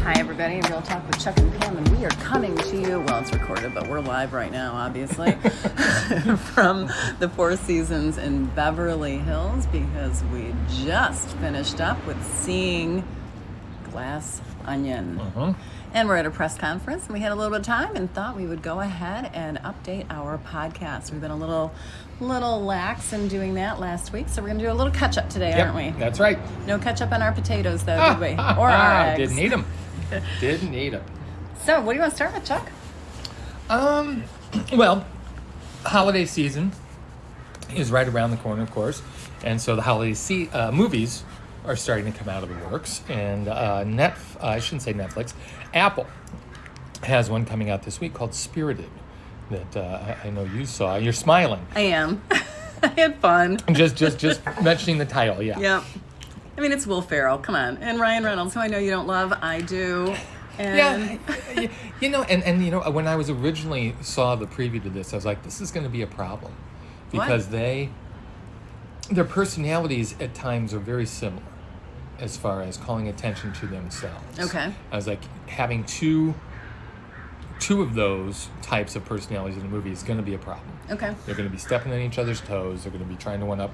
Hi, everybody. Real Talk with Chuck and Pam, and we are coming to you. Well, it's recorded, but we're live right now, obviously, from the Four Seasons in Beverly Hills because we just finished up with seeing Glass Onion. And we're at a press conference, and we had a little bit of time and thought we would go ahead and update our podcast. We've been a little lax in doing that last week, so we're going to do a little catch-up today, aren't we? That's right. No catch-up on our potatoes, though, did we? Or our eggs. Didn't eat them. Didn't eat them. So, what do you want to start with, Chuck? Well, holiday season is right around the corner, of course, and so the holiday movies are starting to come out of the works, and I shouldn't say Netflix, Apple has one coming out this week called Spirited that I know you saw. You're smiling. I am. I had fun. Just mentioning the title, yeah. Yeah. I mean, it's Will Ferrell, come on. And Ryan Reynolds, who I know you don't love, I do. And Yeah, when I was originally saw the preview to this, I was like, this is going to be a problem. Because their personalities at times are very similar as far as calling attention to themselves. Okay. I was like, having two of those types of personalities in a movie is going to be a problem. Okay. They're going to be stepping on each other's toes. They're going to be trying to one up,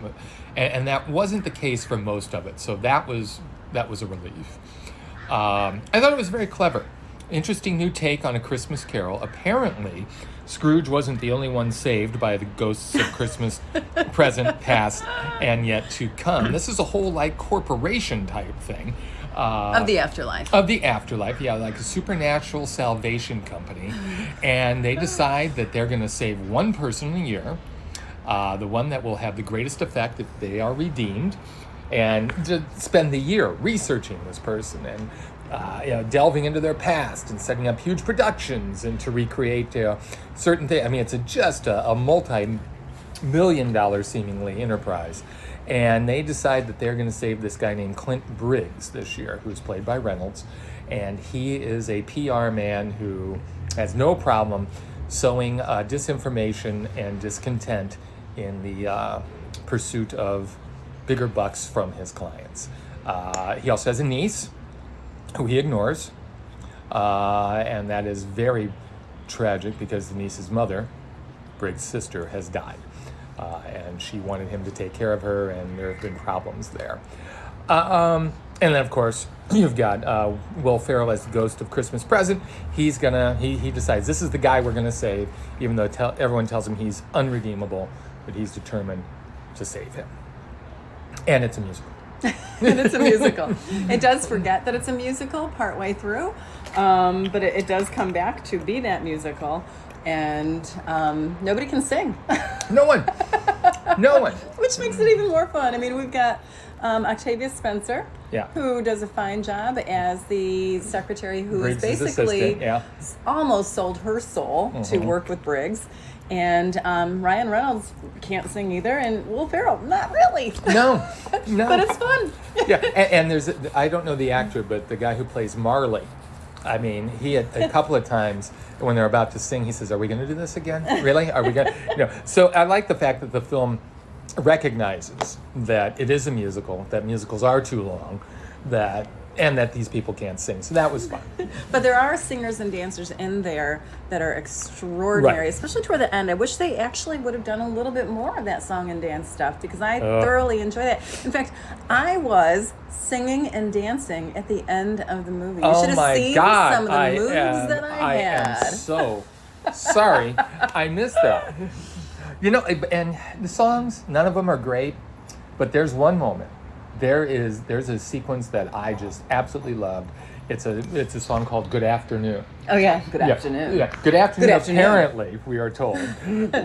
and that wasn't the case for most of it. So that was a relief. I thought it was very clever. Interesting new take on A Christmas Carol. Apparently, Scrooge wasn't the only one saved by the ghosts of Christmas present, past, and yet to come. This is a whole corporation type thing. Of the afterlife. Of the afterlife, yeah, like a supernatural salvation company. And they decide that they're going to save one person a year, the one that will have the greatest effect if they are redeemed, and to spend the year researching this person and delving into their past and setting up huge productions and to recreate certain things. I mean, it's just a multi-million-dollar seemingly enterprise. And they decide that they're going to save this guy named Clint Briggs this year, who's played by Reynolds. And he is a PR man who has no problem sowing disinformation and discontent in the pursuit of bigger bucks from his clients. He also has a niece who he ignores. And that is very tragic because the niece's mother, Briggs' sister, has died. And she wanted him to take care of her, and there have been problems there. And then, of course, you've got Will Ferrell as the ghost of Christmas present. He decides this is the guy we're going to save, even though everyone tells him he's unredeemable, but he's determined to save him. And it's a musical. And it's a musical. It does forget that it's a musical partway through, but it does come back to be that musical. And nobody can sing. No one. Which makes it even more fun. I mean, we've got Octavia Spencer, who does a fine job as the secretary who is basically almost sold her soul to work with Briggs. And Ryan Reynolds can't sing either, and Will Ferrell, not really. No. But it's fun. Yeah, and there's, I don't know the actor, but the guy who plays Marley, I mean, he had a couple of times when they're about to sing, he says, "Are we going to do this again? Really? Are we going to?" So I like the fact that the film recognizes that it is a musical, that musicals are too long, and that these people can't sing. So that was fun. But there are singers and dancers in there that are extraordinary, especially toward the end. I wish they actually would have done a little bit more of that song and dance stuff because I thoroughly enjoy that. In fact, I was singing and dancing at the end of the movie. You should have seen some of the moves that I had. I am so sorry. I missed that. And the songs, none of them are great, but there's one moment. There's a sequence that I just absolutely loved. It's a song called Good Afternoon. Oh yeah, Good Afternoon. Yeah, Good Afternoon. Apparently, we are told,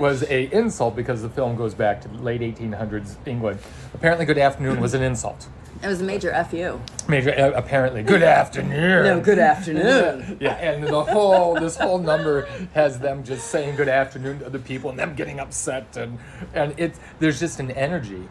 was a insult because the film goes back to late 1800s England. Apparently, Good Afternoon was an insult. It was a major FU. Apparently, Good Afternoon. No, Good Afternoon. Yeah, and this whole number has them just saying Good Afternoon to other people and them getting upset, and there's just an energy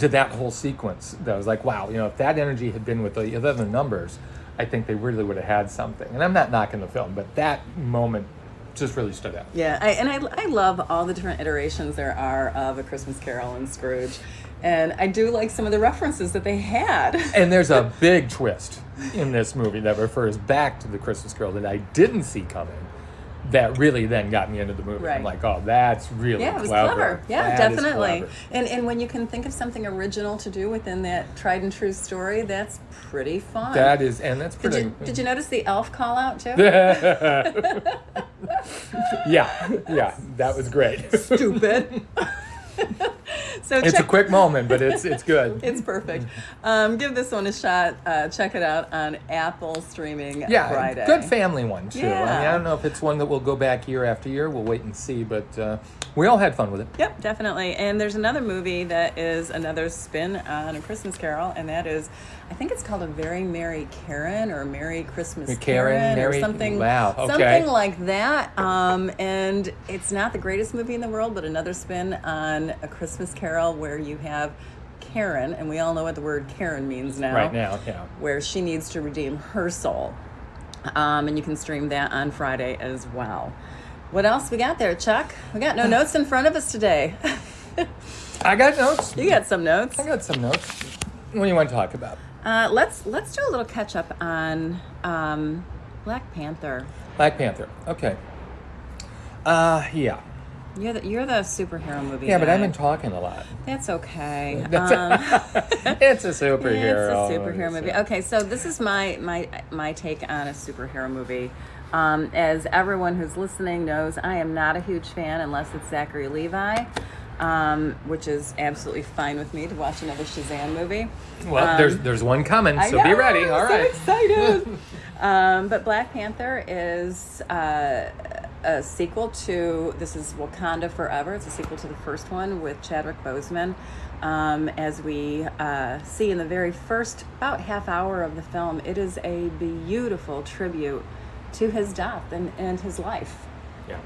to that whole sequence that was like, wow, if that energy had been with the other numbers, I think they really would have had something. And I'm not knocking the film, but that moment just really stood out. Yeah, I love all the different iterations there are of A Christmas Carol and Scrooge. And I do like some of the references that they had. And there's a big twist in this movie that refers back to the Christmas Carol that I didn't see coming. That really then got me into the movie. Right. I'm like, oh, that's really Yeah, it was clever. clever. Yeah, That is definitely. clever. And when you can think of something original to do within that tried and true story, that's pretty fun. That is, and that's pretty. Did you notice the elf call out too? yeah, that was great. Stupid. So It's a quick moment, but it's good. It's perfect. Give this one a shot. Check it out on Apple streaming Friday. Good family one too. Yeah. I mean, I don't know if it's one that will go back year after year. We'll wait and see, but we all had fun with it. Yep, definitely. And there's another movie that is another spin on A Christmas Carol, and that is, I think it's called A Very Merry Karen or Merry Christmas Karen or something. Wow, okay. Something like that. And it's not the greatest movie in the world, but another spin on A Christmas Carol where you have Karen, and we all know what the word Karen means now. Right now, yeah. Where she needs to redeem her soul. And you can stream that on Friday as well. What else we got there, Chuck? We got no notes in front of us today. I got notes. You got some notes. I got some notes. What do you want to talk about? Let's do a little catch up on Black Panther. Black Panther. Okay. Yeah. You're the superhero movie. Yeah, but guy. I've been talking a lot. That's okay. It's a superhero. It's a superhero movie. Okay, so this is my take on a superhero movie. As everyone who's listening knows, I am not a huge fan unless it's Zachary Levi, which is absolutely fine with me to watch another Shazam movie. Well, there's one coming, so be ready. All right. So excited. But Black Panther is a sequel to, this is Wakanda Forever. It's a sequel to the first one with Chadwick Boseman. As we see in the very first about half hour of the film, it is a beautiful tribute to his death and his life. Yeah.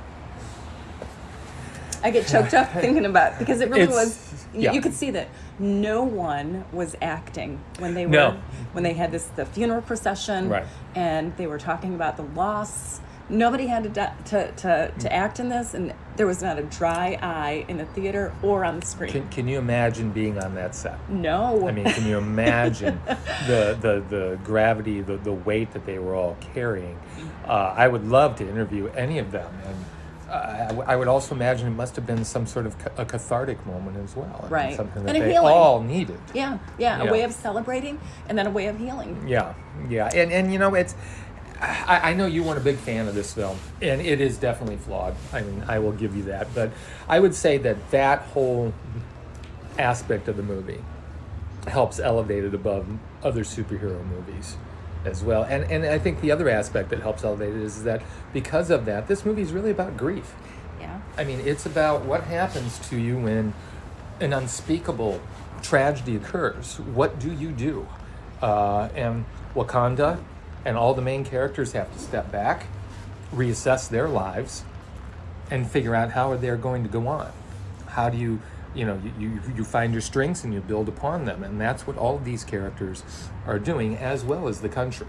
I get choked up thinking about it because it really was. yeah. You could see that no one was acting when they were No. when they had the funeral procession, Right. and they were talking about the loss. Nobody had to act in this, and there was not a dry eye in the theater or on the screen. Can you imagine being on that set? No. I mean, can you imagine the gravity, the weight that they were all carrying? I would love to interview any of them, and I would also imagine it must have been some sort of a cathartic moment as well. I mean, Right. something that And a they healing. all needed. Yeah, Yeah. a way of celebrating and then a way of healing. Yeah, and you know, it's. I know you weren't a big fan of this film, and it is definitely flawed. I mean, I will give you that, but I would say that whole aspect of the movie helps elevate it above other superhero movies as well. And I think the other aspect that helps elevate it is that because of that, this movie is really about grief. Yeah. I mean, it's about what happens to you when an unspeakable tragedy occurs. What do you do? And Wakanda and all the main characters have to step back, reassess their lives, and figure out how they're going to go on. How do you find your strengths and you build upon them, and that's what all of these characters are doing, as well as the country.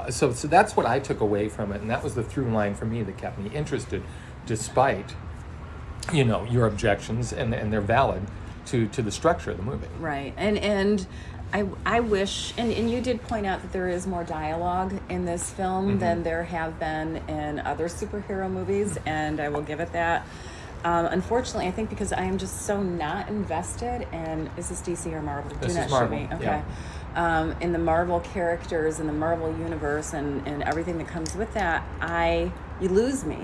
So that's what I took away from it, and that was the through line for me that kept me interested, despite your objections, and they're valid to the structure of the movie. Right. And I wish, and you did point out that there is more dialogue in this film than there have been in other superhero movies, and I will give it that. Unfortunately, I think because I am just so not invested in, is this DC or Marvel? This Do is not Marvel, shoot me. Okay. yeah. In the Marvel characters, in the Marvel universe, and everything that comes with that, you lose me.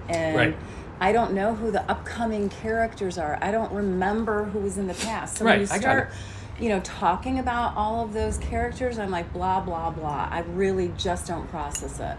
And Right. I don't know who the upcoming characters are. I don't remember who was in the past. So when Right, you I got start, talking about all of those characters, I'm like, blah, blah, blah. I really just don't process it.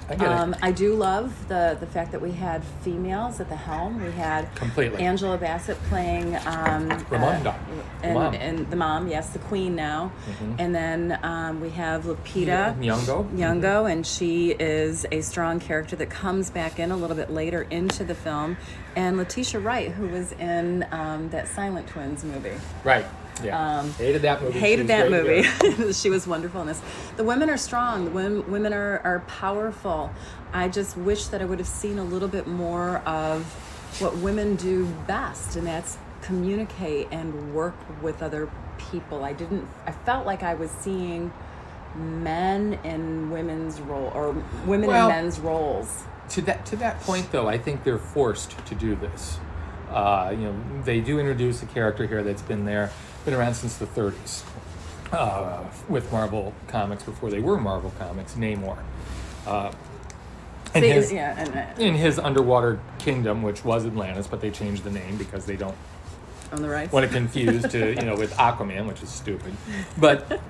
I get it. I do love the fact that we had females at the helm. We had Completely. Angela Bassett playing Ramonda. Mom. and the mom, yes, the queen now. And then we have Lupita Nyong'o, and she is a strong character that comes back in a little bit later into the film. And Letitia Wright, who was in that Silent Twins movie. Right. Yeah. Hated that movie. Hated She was that great movie. here. She was wonderful in this. The women are strong. The women are powerful. I just wish that I would have seen a little bit more of what women do best, and that's communicate and work with other people. I felt like I was seeing men in women's role, or women in men's roles. To that point, though, I think they're forced to do this. They do introduce a character here that's been around since the 30s with Marvel Comics, before they were Marvel Comics, Namor. In his underwater kingdom, which was Atlantis, but they changed the name because they don't want to confuse with Aquaman, which is stupid. But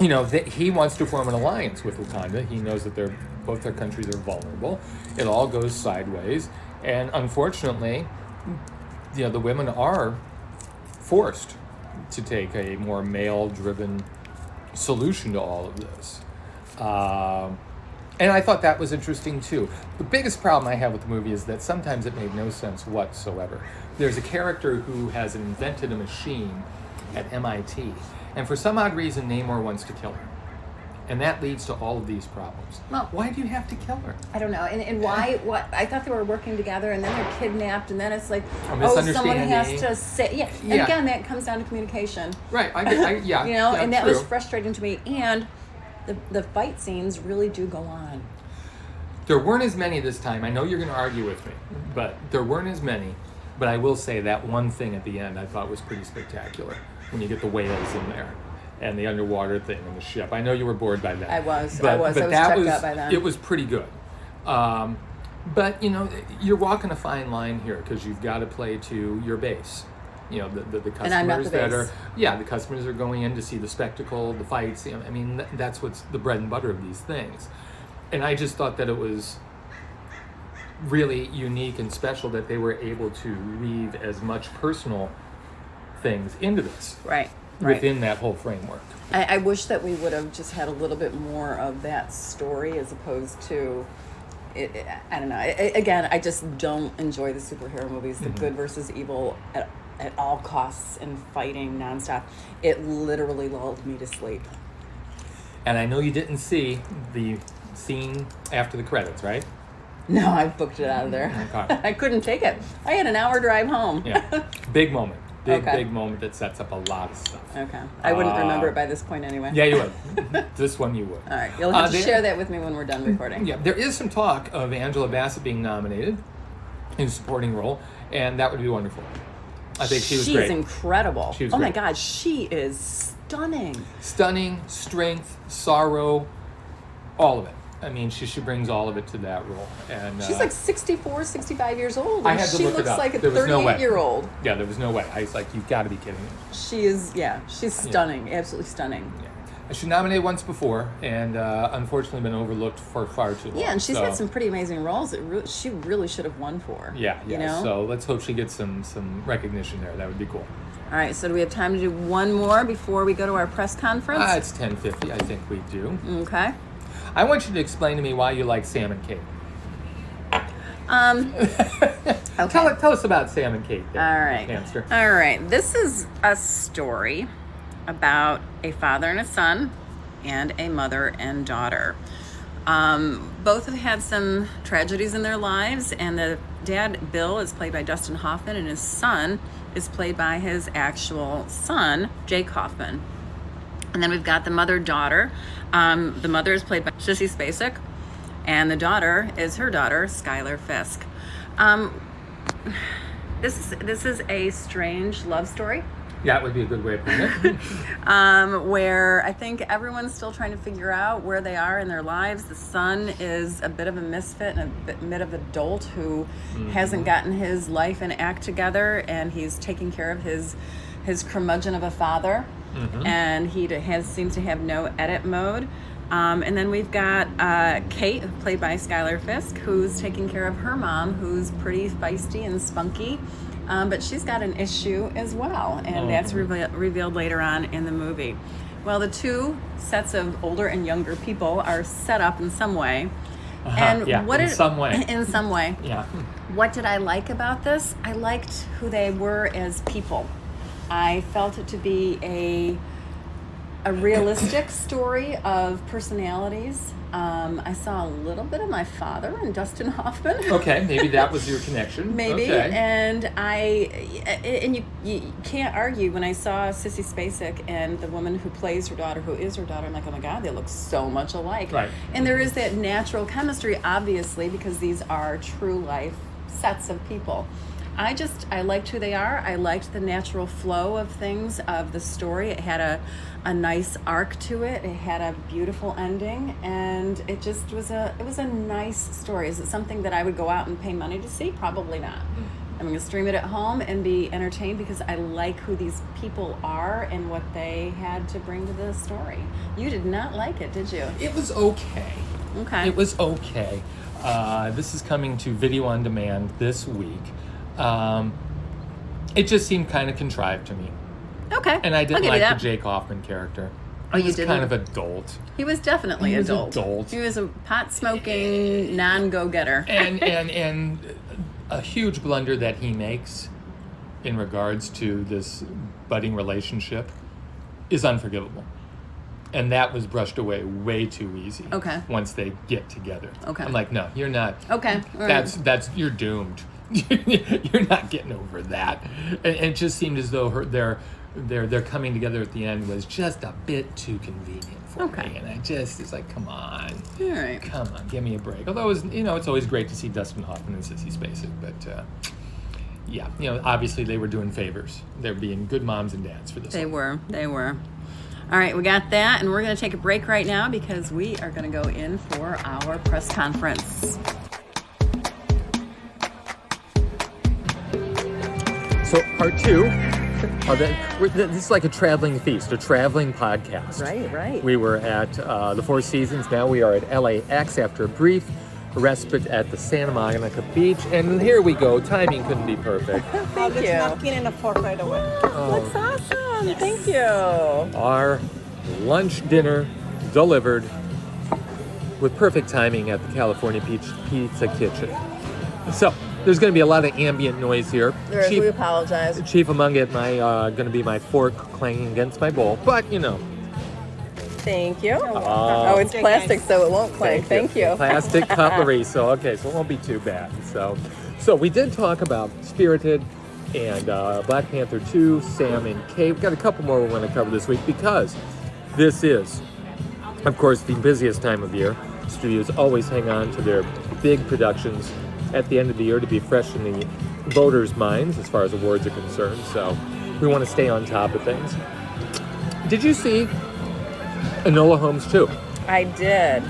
he wants to form an alliance with Wakanda. He knows that both their countries are vulnerable. It all goes sideways, and unfortunately, the women are forced to take a more male-driven solution to all of this. And I thought that was interesting too. The biggest problem I have with the movie is that sometimes it made no sense whatsoever. There's a character who has invented a machine at MIT, and for some odd reason Namor wants to kill her. And that leads to all of these problems. Well, why do you have to kill her? I don't know. And why? What? I thought they were working together, and then they're kidnapped, and then it's like, someone has to say, yeah. And again, that comes down to communication. Right. And that true. was frustrating to me. And the fight scenes really do go on. There weren't as many this time. I know you're going to argue with me, but there weren't as many. But I will say that one thing at the end I thought was pretty spectacular, when you get the whales in there and the underwater thing and the ship. I know you were bored by that. I was checked out by that. It was pretty good. But you're walking a fine line here, because you've got to play to your base. The customers and I'm not the base. The customers are going in to see the spectacle, the fights. I mean, that's what's the bread and butter of these things. And I just thought that it was really unique and special that they were able to weave as much personal things into this. Right. Within that whole framework. I wish that we would have just had a little bit more of that story, as opposed to, I don't know. Again, I just don't enjoy the superhero movies, the good versus evil at all costs and fighting nonstop. It literally lulled me to sleep. And I know you didn't see the scene after the credits, right? No, I booked it out of there. Okay. I couldn't take it. I had an hour drive home. Yeah, big moment. Big moment that sets up a lot of stuff. Okay. I wouldn't remember it by this point anyway. Yeah, you would. This one you would. All right. You'll have to share that with me when we're done recording. Yeah, there is some talk of Angela Bassett being nominated in a supporting role, and that would be wonderful. I think she was great. She's incredible. She was great. My God, she is stunning. Stunning, strength, sorrow, all of it. I mean, she brings all of it to that role. And she's like 64, 65 years old. I had to look it up. She looks like a 38-year-old. Yeah, there was no way. I was like, you've got to be kidding me. She is, she's stunning. Yeah. Absolutely stunning. Yeah. She nominated once before, and unfortunately been overlooked for far too long. Yeah, and she's had some pretty amazing roles that she really should have won for. Yeah. So let's hope she gets some recognition there. That would be cool. All right, so do we have time to do one more before we go to our press conference? It's 10:50. I think we do. Okay. I want you to explain to me why you like Sam and Kate. Okay. Tell us about Sam and Kate. All right. Hamster. All right. This is a story about a father and a son and a mother and daughter. Both have had some tragedies in their lives, and the dad, Bill, is played by Dustin Hoffman, and his son is played by his actual son, Jake Hoffman. And then we've got the mother-daughter. The mother is played by Sissy Spacek, and the daughter is her daughter, Skylar Fisk. This is a strange love story. Yeah, it would be a good way of putting it. Where I think everyone's still trying to figure out where they are in their lives. The son is a bit of a misfit and a bit of adult who hasn't gotten his life and act together, and he's taking care of his curmudgeon of a father. And he seems to have no edit mode. And then we've got Kate, played by Skylar Fisk, who's taking care of her mom, who's pretty feisty and spunky. But she's got an issue as well, and that's revealed later on in the movie. Well, the two sets of older and younger people are set up in some way. In some way. Yeah. What did I like about this? I liked who they were as people. I felt it to be a a realistic story of personalities. I saw a little bit of my father in Dustin Hoffman. Okay, maybe that was your connection. Maybe. Okay. And you can't argue. When I saw Sissy Spacek and the woman who plays her daughter, who is her daughter, I'm like, oh my God, they look so much alike. Right. And there is that natural chemistry, obviously, because these are true life sets of people. I liked who they are. I liked the natural flow of things, of the story. It had a nice arc to it. It had a beautiful ending, and it just was it was a nice story. Is it something that I would go out and pay money to see? Probably not. I'm going to stream it at home and be entertained because I like who these people are and what they had to bring to the story. You did not like it, did you? It was okay. Okay. It was okay. This is coming to video on demand this week. It just seemed kind of contrived to me. Okay. And I didn't I'll give you like the that. Jake Hoffman character. Oh, He you was didn't? kind of adult. He was definitely He was adult. adult. He was a pot-smoking, non-go-getter. And a huge blunder that he makes in regards to this budding relationship is unforgivable. And that was brushed away way too easy. Okay. Once they get together. Okay. I'm like, no, you're not. Okay. All right. That's you're doomed. You're not getting over that. And it just seemed as though their coming together at the end was just a bit too convenient for Okay. me. And it's like, come on. All right. Come on, give me a break. Although it's always great to see Dustin Hoffman and Sissy Spacek, but yeah, obviously they were doing favors. They're being good moms and dads for this. They were. All right, we got that, and we're going to take a break right now because we are going to go in for our press conference. So part two, this is like a traveling feast, a traveling podcast. Right. We were at the Four Seasons. Now we are at LAX after a brief respite at the Santa Monica Beach. And here we go. Timing couldn't be perfect. Thank There's you. a napkin and a fork right away. That's awesome. Yes. Thank you. Our lunch dinner delivered with perfect timing at the California Pizza Kitchen. So there's going to be a lot of ambient noise here. We apologize. Chief among it, going to be my fork clanging against my bowl, but Thank you. Oh, it's plastic, so it won't clank. Thank you. Plastic cutlery, so it won't be too bad. So we did talk about Spirited and Black Panther 2, Sam and Kate. We've got a couple more we want to cover this week because this is, of course, the busiest time of year. Studios always hang on to their big productions at the end of the year to be fresh in the voters' minds as far as awards are concerned. So we want to stay on top of things. Did you see Enola Holmes 2? I did.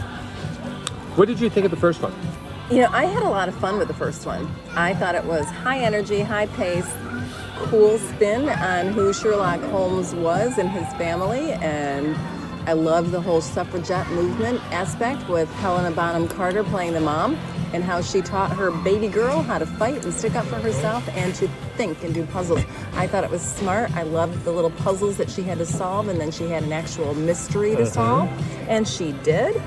What did you think of the first one? I had a lot of fun with the first one. I thought it was high energy, high pace, cool spin on who Sherlock Holmes was and his family, and I loved the whole suffragette movement aspect with Helena Bonham Carter playing the mom and how she taught her baby girl how to fight and stick up for herself and to think and do puzzles. I thought it was smart. I loved the little puzzles that she had to solve, and then she had an actual mystery to solve, and she did.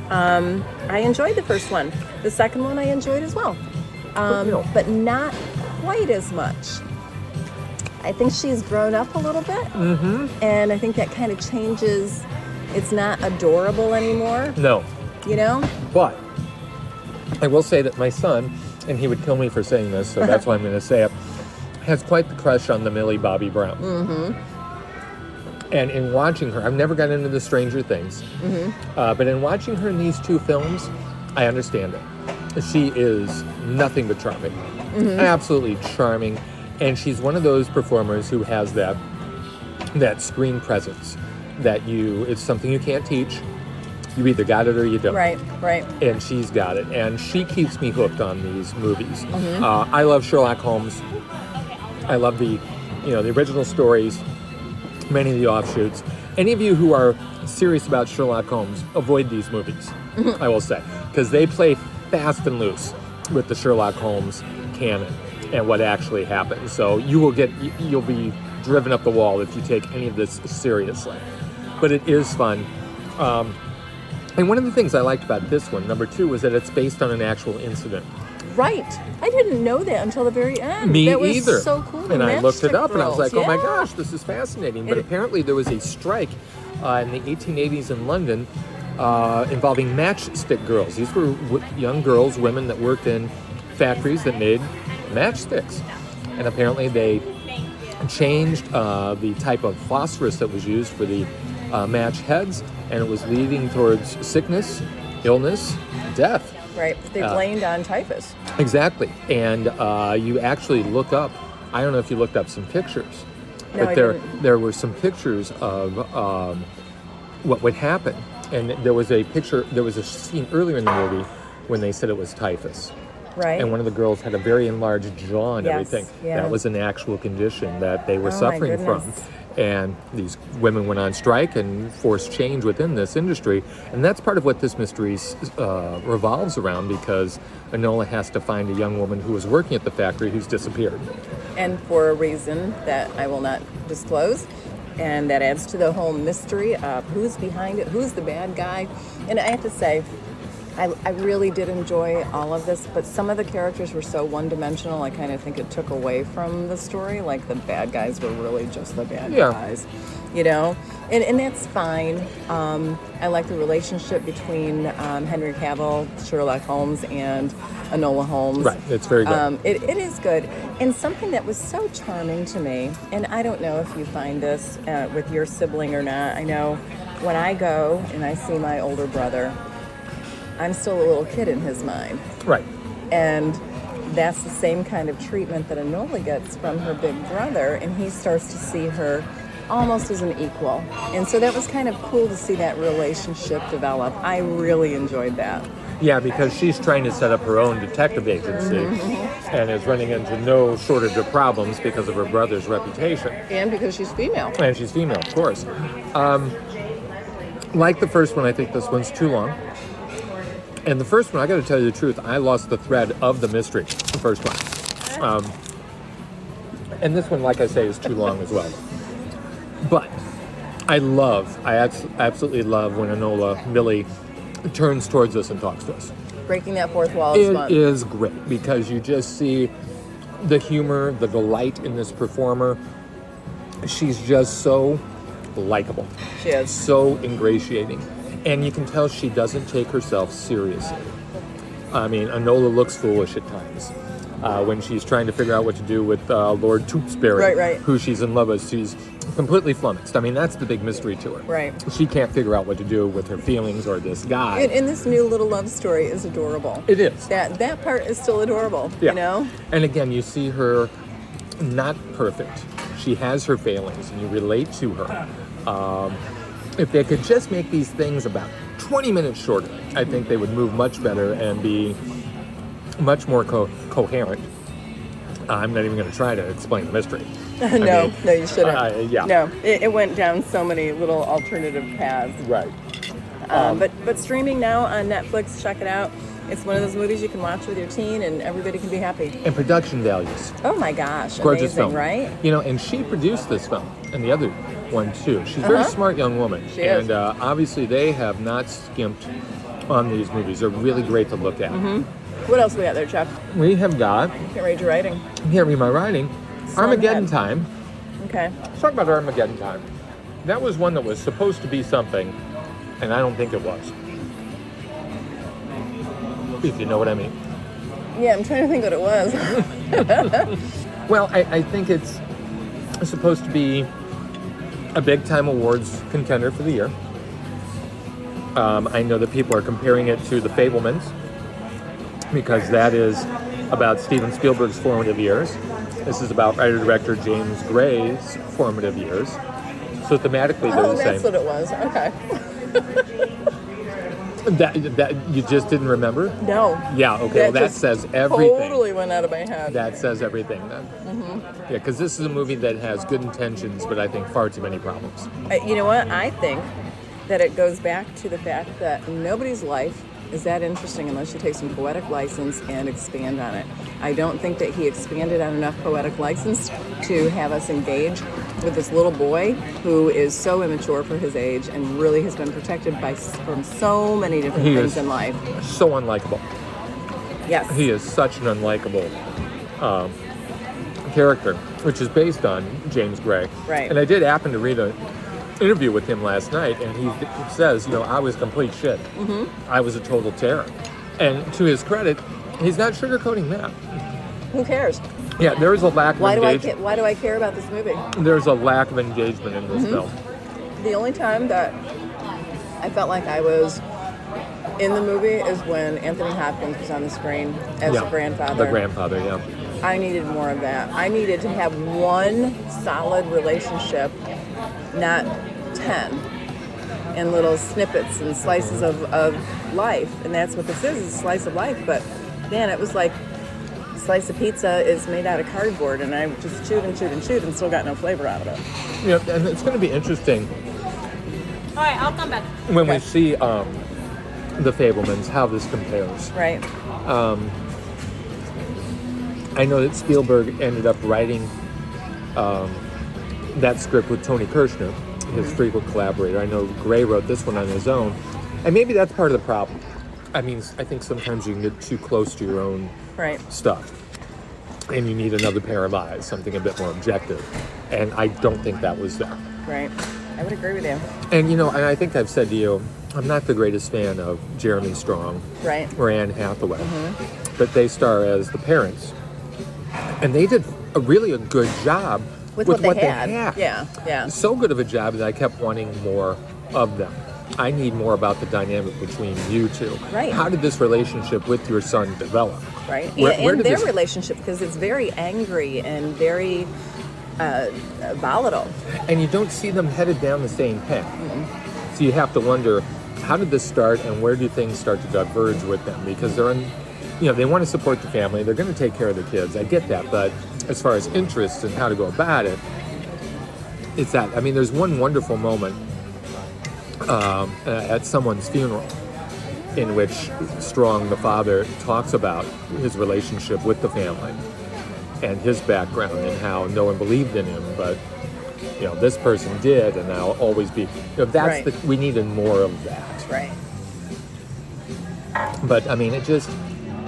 I enjoyed the first one. The second one I enjoyed as well, but not quite as much. I think she's grown up a little bit, and I think that kind of changes. It's not adorable anymore. No. But I will say that my son, and he would kill me for saying this, so that's why I'm going to say it, has quite the crush on the Millie Bobby Brown. And in watching her, I've never gotten into the Stranger Things, but in watching her in these two films, I understand it. She is nothing but charming. Absolutely charming. And she's one of those performers who has that screen presence that it's something you can't teach. You either got it or you don't. Right. And she's got it. And she keeps me hooked on these movies. I love Sherlock Holmes. I love the original stories, many of the offshoots. Any of you who are serious about Sherlock Holmes, avoid these movies, I will say. Because they play fast and loose with the Sherlock Holmes canon and what actually happened. So you'll be driven up the wall if you take any of this seriously. But it is fun. And one of the things I liked about this one, number 2, was that it's based on an actual incident. Right. I didn't know that until the very end. Me that was either. so cool. And I looked it up and I was like, oh my Yeah. gosh, this is fascinating. But apparently there was a strike in the 1880s in London involving matchstick girls. These were young girls, women that worked in factories that made matchsticks. And apparently they changed the type of phosphorus that was used for the match heads, and it was leading towards sickness, illness, death. Right. They blamed on typhus. Exactly. And you actually look up, I don't know if you looked up some pictures, No, but I there were some pictures of what would happen. And there was a scene earlier in the movie when they said it was typhus. Right. And one of the girls had a very enlarged jaw and Yes, everything. yeah. That was an actual condition that they were Oh, my suffering from. goodness. And these women went on strike and forced change within this industry. And that's part of what this mystery revolves around, because Enola has to find a young woman who was working at the factory who's disappeared. And for a reason that I will not disclose. And that adds to the whole mystery of who's behind it, who's the bad guy. And I have to say, I really did enjoy all of this, but some of the characters were so one-dimensional, I kind of think it took away from the story. Like, the bad guys were really just the bad guys, you know? And that's fine. I like the relationship between Henry Cavill, Sherlock Holmes, and Enola Holmes. Right, it's very good. It is good. And something that was so charming to me, and I don't know if you find this with your sibling or not. I know when I go and I see my older brother, I'm still a little kid in his mind. Right. And that's the same kind of treatment that Enola gets from her big brother, and he starts to see her almost as an equal. And so that was kind of cool to see that relationship develop. I really enjoyed that. Yeah, because she's trying to set up her own detective agency and is running into no shortage of problems because of her brother's reputation. And because she's female. And she's female, of course. Like the first one, I think this one's too long. And the first one, I got to tell you the truth, I lost the thread of the mystery, the first one. And this one, like I say, is too long as well. But I absolutely love when Enola Millie turns towards us and talks to us. Breaking that fourth wall is fun. It is great because you just see the humor, the delight in this performer. She's just so likable. She is. So ingratiating. And you can tell she doesn't take herself seriously. I mean, Enola looks foolish at times. When she's trying to figure out what to do with Lord Tewkesbury, Right. who she's in love with, she's completely flummoxed. I mean, that's the big mystery to her. Right. She can't figure out what to do with her feelings or this guy. And this new little love story is adorable. It is. That part is still adorable, Yeah. you know? And again, you see her not perfect. She has her failings, and you relate to her. If they could just make these things about 20 minutes shorter, I think they would move much better and be much more coherent. I'm not even going to try to explain the mystery. No, you shouldn't. Yeah. No, it went down so many little alternative paths. Right. But streaming now on Netflix, check it out. It's one of those movies you can watch with your teen and everybody can be happy. And production values. Oh my gosh, Gorgeous amazing, film. right? You know, and she produced this film and the other one too. She's a very smart young woman. She is. And obviously they have not skimped on these movies. They're really great to look at. What else we got there, Chuck? We have got, Can't read your writing. can't read my writing, Armageddon Time. Okay. Let's talk about Armageddon Time. That was one that was supposed to be something, and I don't think it was. If you know what I mean. Yeah, I'm trying to think what it was. Well, I think it's supposed to be a big time awards contender for the year. I know that people are comparing it to The Fabelmans because that is about Steven Spielberg's formative years. This is about writer-director James Gray's formative years. So thematically, they're Oh, the that's same. what it was. Okay. That you just didn't remember? No. Yeah. Okay. Well, that just says everything. Totally went out of my head. That says everything then. Yeah, because this is a movie that has good intentions, but I think far too many problems. You know what? I think that it goes back to the fact that nobody's life is that interesting unless you take some poetic license and expand on it. I don't think that he expanded on enough poetic license to have us engage with this little boy who is so immature for his age and really has been protected from so many different He things is in life. so unlikable. Yes. He is such an unlikable character, which is based on James Gray. Right. And I did happen to read an interview with him last night, and he says, I was complete shit. I was a total terror. And to his credit, he's not sugarcoating that. Who cares? Yeah, there is a lack of engagement. Why do I care about this movie? There's a lack of engagement in this film. The only time that I felt like I was in the movie is when Anthony Hopkins was on the screen as the grandfather. The grandfather, yeah. I needed more of that. I needed to have one solid relationship, not 10, in little snippets and slices of life. And that's what this is a slice of life. But man, it was like a slice of pizza is made out of cardboard, and I just chewed and chewed and chewed and still got no flavor out of it. Yeah, and it's going to be interesting. All right, I'll come back. When we see the Fablemans, how this compares. Right. I know that Spielberg ended up writing that script with Tony Kirshner, his frequent collaborator. I know Gray wrote this one on his own. And maybe that's part of the problem. I mean, I think sometimes you can get too close to your own stuff. And you need another pair of eyes, something a bit more objective. And I don't think that was there. Right. I would agree with you. And, and I think I've said to you, I'm not the greatest fan of Jeremy Strong or Anne Hathaway. But they star as the parents. And they did a good job with what they had. Yeah. So good of a job that I kept wanting more of them. I need more about the dynamic between you two. Right. How did this relationship with your son develop? Right. Where and did their this... relationship, because it's very angry and very volatile. And you don't see them headed down the same path. So you have to wonder, how did this start and where do things start to diverge with them? Because they're they want to support the family. They're going to take care of the kids. I get that. But as far as interests and how to go about it, it's that. I mean, there's one wonderful moment at someone's funeral in which Strong, the father, talks about his relationship with the family and his background and how no one believed in him, but this person did, and I'll always be. That's we needed more of that. Right. But I mean, it just.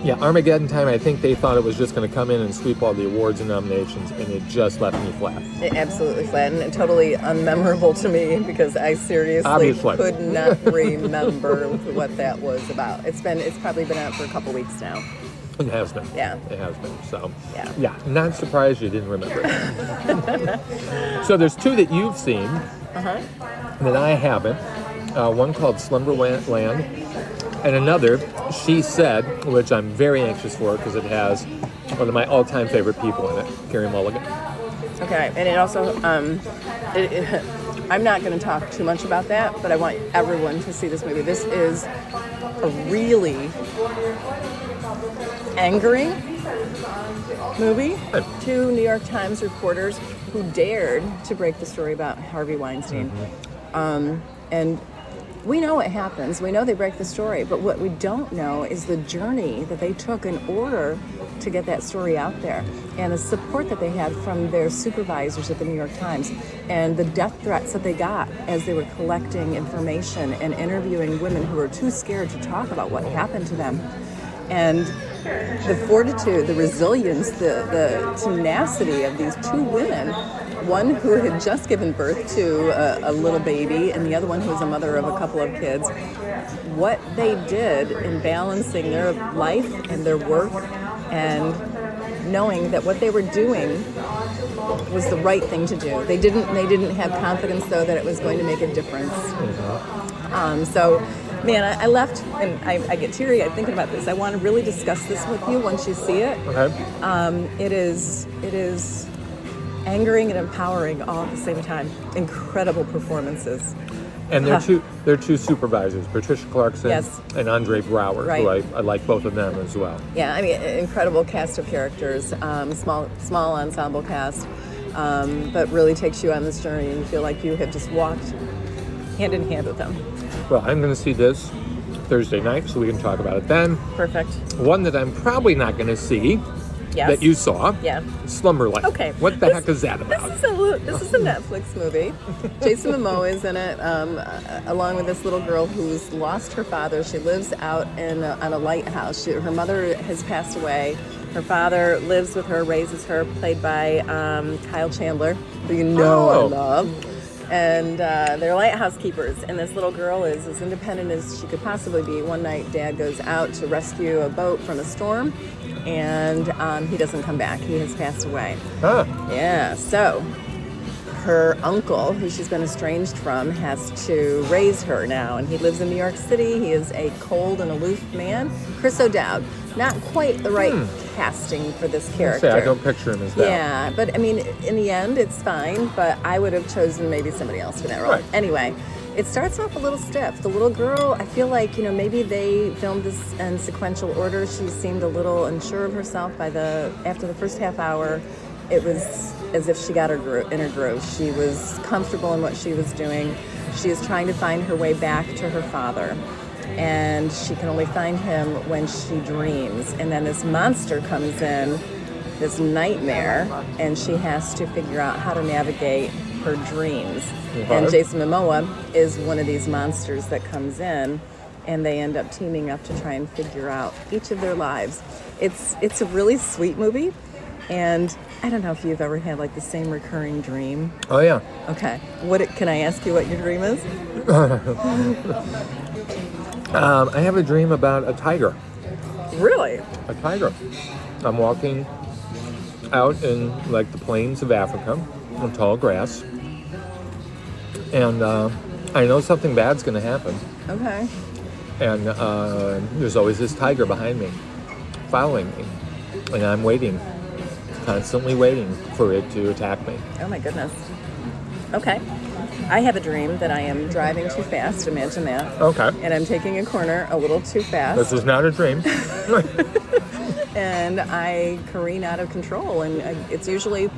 Yeah, Armageddon time, I think they thought it was just going to come in and sweep all the awards and nominations, and it just left me flat. It absolutely flat, and totally unmemorable to me because I seriously could not remember what that was about. It's probably been out for a couple weeks now. It has been. Yeah. It has been. So, yeah, not surprised you didn't remember it. So there's two that you've seen that I haven't. One called Slumberland, and another, She Said, which I'm very anxious for because it has one of my all-time favorite people in it, Carey Mulligan. Okay, and it also, I'm not going to talk too much about that, but I want everyone to see this movie. This is a really angering movie. Two New York Times reporters who dared to break the story about Harvey Weinstein. And we know what happens. We know they break the story, but what we don't know is the journey that they took in order to get that story out there, and the support that they had from their supervisors at the New York Times, and the death threats that they got as they were collecting information and interviewing women who were too scared to talk about what happened to them. And the fortitude, the resilience, the tenacity of these two women, one who had just given birth to a little baby and the other one who was a mother of a couple of kids, what they did in balancing their life and their work and knowing that what they were doing was the right thing to do. They didn't have confidence, though, that it was going to make a difference. So, man, I left and I get teary-eyed thinking about this. I want to really discuss this with you once you see it. Okay. It is angering and empowering all at the same time. Incredible performances. And they're two supervisors, Patricia Clarkson and Andre Braugher, who I like both of them as well. Yeah, I mean, incredible cast of characters, small ensemble cast, but really takes you on this journey, and you feel like you have just walked hand in hand with them. Well, I'm going to see this Thursday night, so we can talk about it then. Perfect. One that I'm probably not going to see Yes. that you saw. Yeah. Slumber Life. Okay. What the heck is that about? This is a Netflix movie. Jason Momoa is in it, along with this little girl who's lost her father. She lives out on a lighthouse. Her mother has passed away. Her father lives with her, raises her, played by Kyle Chandler, who you know I love. And they're lighthouse keepers. And this little girl is as independent as she could possibly be. One night, Dad goes out to rescue a boat from a storm, and he doesn't come back. He has passed away. Huh. Yeah, so her uncle, who she's been estranged from, has to raise her now. And he lives in New York City. He is a cold and aloof man. Chris O'Dowd. Not quite the right casting for this character. I don't picture him as that. Yeah, but I mean, in the end, it's fine, but I would have chosen maybe somebody else for that role. Right. Anyway, it starts off a little stiff. The little girl, I feel like, maybe they filmed this in sequential order. She seemed a little unsure of herself after the first half hour. It was as if she got in her groove. She was comfortable in what she was doing. She is trying to find her way back to her father. And she can only find him when she dreams. And then this monster comes in, this nightmare, and she has to figure out how to navigate her dreams. Okay. And Jason Momoa is one of these monsters that comes in, and they end up teaming up to try and figure out each of their lives. It's a really sweet movie, and I don't know if you've ever had like the same recurring dream. Oh, yeah. Okay. Can I ask you what your dream is? I have a dream about a tiger. Really? A tiger. I'm walking out in like the plains of Africa on tall grass, and I know something bad's going to happen. Okay. And there's always this tiger behind me, following me, and I'm waiting, constantly waiting for it to attack me. Oh my goodness. Okay. I have a dream that I am driving too fast. Imagine that. Okay. And I'm taking a corner a little too fast. This is not a dream. And I careen out of control. And it's usually,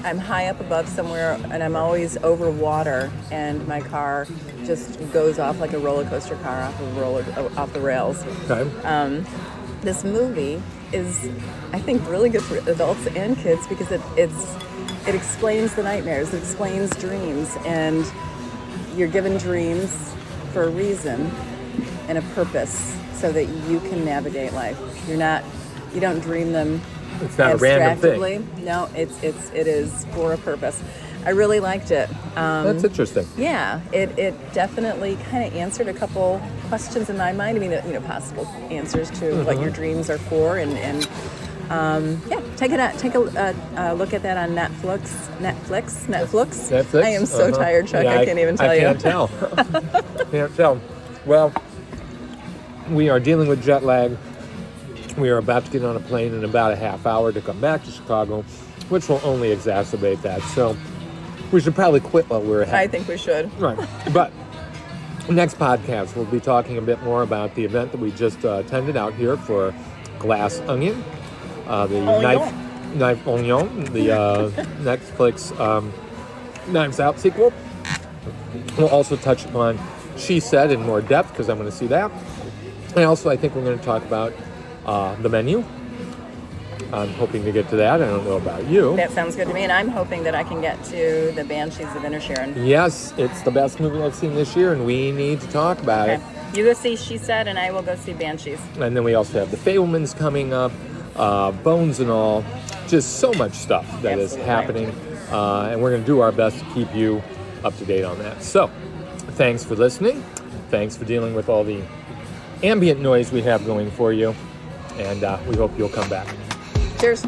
I'm high up above somewhere, and I'm always over water, and my car just goes off like a roller coaster car off the rails. Okay. This movie is, I think, really good for adults and kids because it explains the nightmares, it explains dreams, and you're given dreams for a reason and a purpose so that you can navigate life. You don't dream them It's not a random abstractly. thing. No, it is for a purpose. I really liked it. That's interesting. Yeah, it definitely kind of answered a couple questions in my mind. I mean, possible answers to what your dreams are for, and yeah, take it out. Take a look at that on Netflix. Netflix? I am so tired, Chuck. Yeah, I can't even tell I you. can't tell. Can't tell. Well, we are dealing with jet lag. We are about to get on a plane in about a half hour to come back to Chicago, which will only exacerbate that. So we should probably quit while we're ahead. I think we should. Right. But next podcast, we'll be talking a bit more about the event that we just attended out here for Glass Onion, the Knife Onion, the Netflix Knives Out sequel. We'll also touch upon She Said in more depth because I'm going to see that. And also, I think we're going to talk about the menu. I'm hoping to get to that. I don't know about you. That sounds good to me, and I'm hoping that I can get to the Banshees of Inisherin. Yes, it's the best movie I've seen this year, and we need to talk about it. You go see She Said, and I will go see Banshees. And then we also have the Fablemans coming up, Bones and all. Just so much stuff that is happening, and we're going to do our best to keep you up to date on that. So, thanks for listening. Thanks for dealing with all the ambient noise we have going for you, and we hope you'll come back. Cheers.